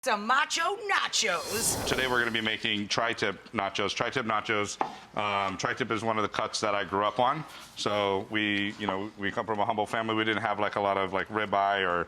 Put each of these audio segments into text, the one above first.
Some macho nachos. Today we're going to be making tri-tip nachos. Tri-tip nachos. Tri-tip is one of the cuts that I grew up on. So we come from a humble family. We didn't have like a lot of like ribeye or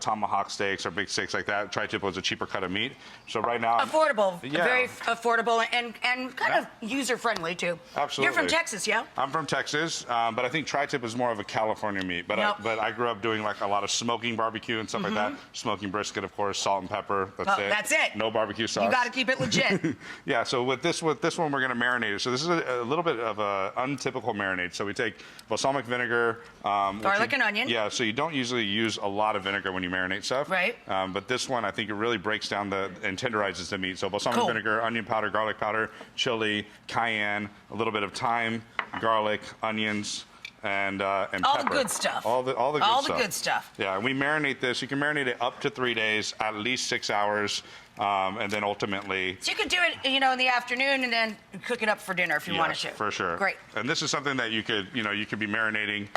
tomahawk steaks or big steaks like that. Tri-tip was a cheaper cut of meat. So right now, affordable, yeah. Very affordable, and kind of user friendly too. Absolutely. You're from Texas, yeah? I'm from Texas, but I think tri-tip is more of a California meat. But Nope. I grew up doing like a lot of smoking barbecue and stuff like that. Smoking brisket, of course, salt and pepper. That's it. No barbecue sauce. You got to keep it legit. Yeah. So with this one, we're going to marinate it. So this is a little bit of a untypical marinade. So we take balsamic vinegar, garlic and onion. Yeah. So you don't usually use a lot of vinegar when you marinate stuff. Right. But this one, I think it really breaks down and tenderizes the meat. So balsamic vinegar, onion powder, garlic powder, chili, cayenne, a little bit of thyme, garlic, onions. And all pepper. The good stuff. All the good stuff. Yeah, and we marinate this. You can marinate it up to 3 days, at least 6 hours, and then ultimately. So you could do it, in the afternoon and then cook it up for dinner if you wanted to. For sure. Great. And this is something that you could be marinating.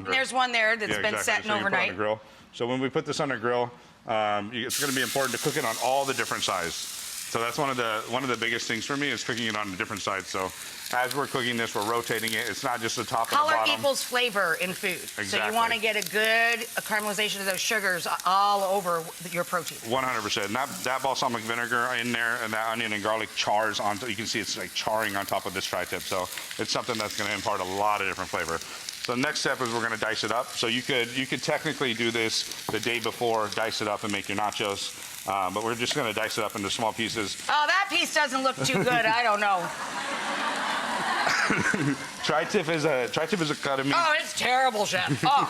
There's one there that's been setting so overnight. You put it on the grill. So when we put this on the grill, it's going to be important to cook it on all the different sides. So that's one of the biggest things for me is cooking it on the different sides. So as we're cooking this, we're rotating it. It's not just the top and the bottom. Color equals flavor in food. Exactly. So you want to get a good caramelization of those sugars all over your protein. 100%. And that balsamic vinegar in there and that onion and garlic chars on. You can see it's like charring on top of this tri-tip. So it's something that's going to impart a lot of different flavor. So the next step is we're going to dice it up. So you could technically do this the day before, dice it up and make your nachos. But we're just going to dice it up into small pieces. Oh, that piece doesn't look too good. I don't know. Tri-tip is a cut of meat. Oh, it's terrible, Chef. Oh.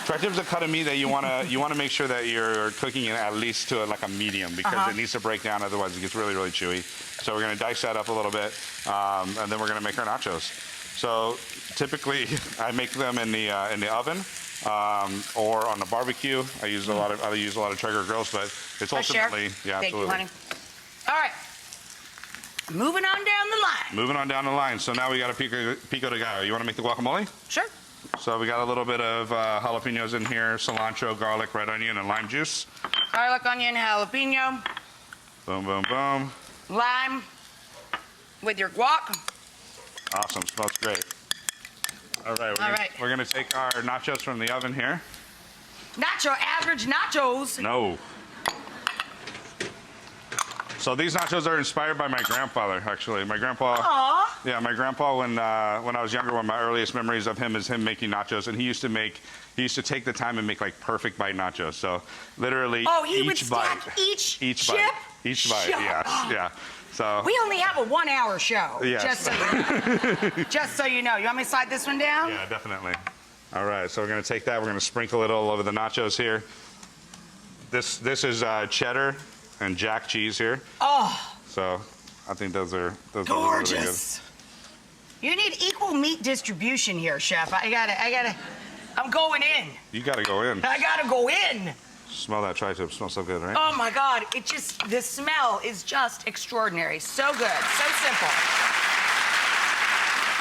Tri-tip is a cut of meat that you want to make sure that you're cooking it at least to like a medium because it needs to break down. Otherwise, it gets really, really chewy. So we're going to dice that up a little bit, and then we're going to make our nachos. So typically, I make them in the oven. Or on the barbecue. I use a lot of Traeger grills, but it's ultimately, yeah, Thank absolutely. You, honey. All right. Moving on down the line. Moving on down the line. So now we got a pico de gallo. You want to make the guacamole? Sure. So we got a little bit of jalapenos in here, cilantro, garlic, red onion, and lime juice. Garlic, onion, jalapeno. Boom, boom, boom. Lime with your guac. Awesome. Smells great. All right. We're gonna take our nachos from the oven here. Not your average nachos. No. So these nachos are inspired by my grandfather, actually. My grandpa. Aww. Yeah, my grandpa. When I was younger, one of my earliest memories of him is him making nachos, and he used to take the time and make like perfect bite nachos. So literally, he would each bite, stack each bite, each bite. Yes, yeah. So we only have a 1 hour show. Yes. Just so you know. Just so you know. You want me to slide this one down? Yeah, definitely. All right, so we're gonna take that. We're gonna sprinkle it all over the nachos here. This is cheddar and jack cheese here. Oh. So I think those are gorgeous. Really good. You need equal meat distribution here, Chef. I'm going in. You gotta go in. I gotta go in. Smell that tri-tip. Smells so good, right? Oh my God! The smell is just extraordinary. So good, so simple.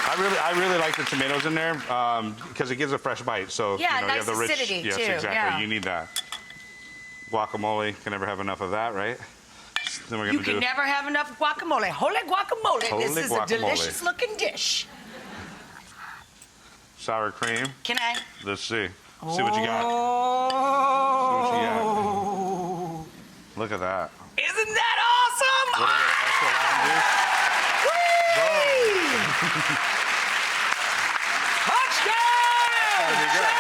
I really like the tomatoes in there because it gives a fresh bite. So yeah, you nice have the rich. acidity Yes, too. exactly. Yeah. You need that. Guacamole. Can never have enough of that, right? Then we're You can never have enough guacamole. Holy guacamole. This is a delicious looking dish. Sour cream. Can I? Let's see. See what you got. Oh. Look at that. Isn't that awesome? A little bit of extra lime juice. Touchdown! That'd be good.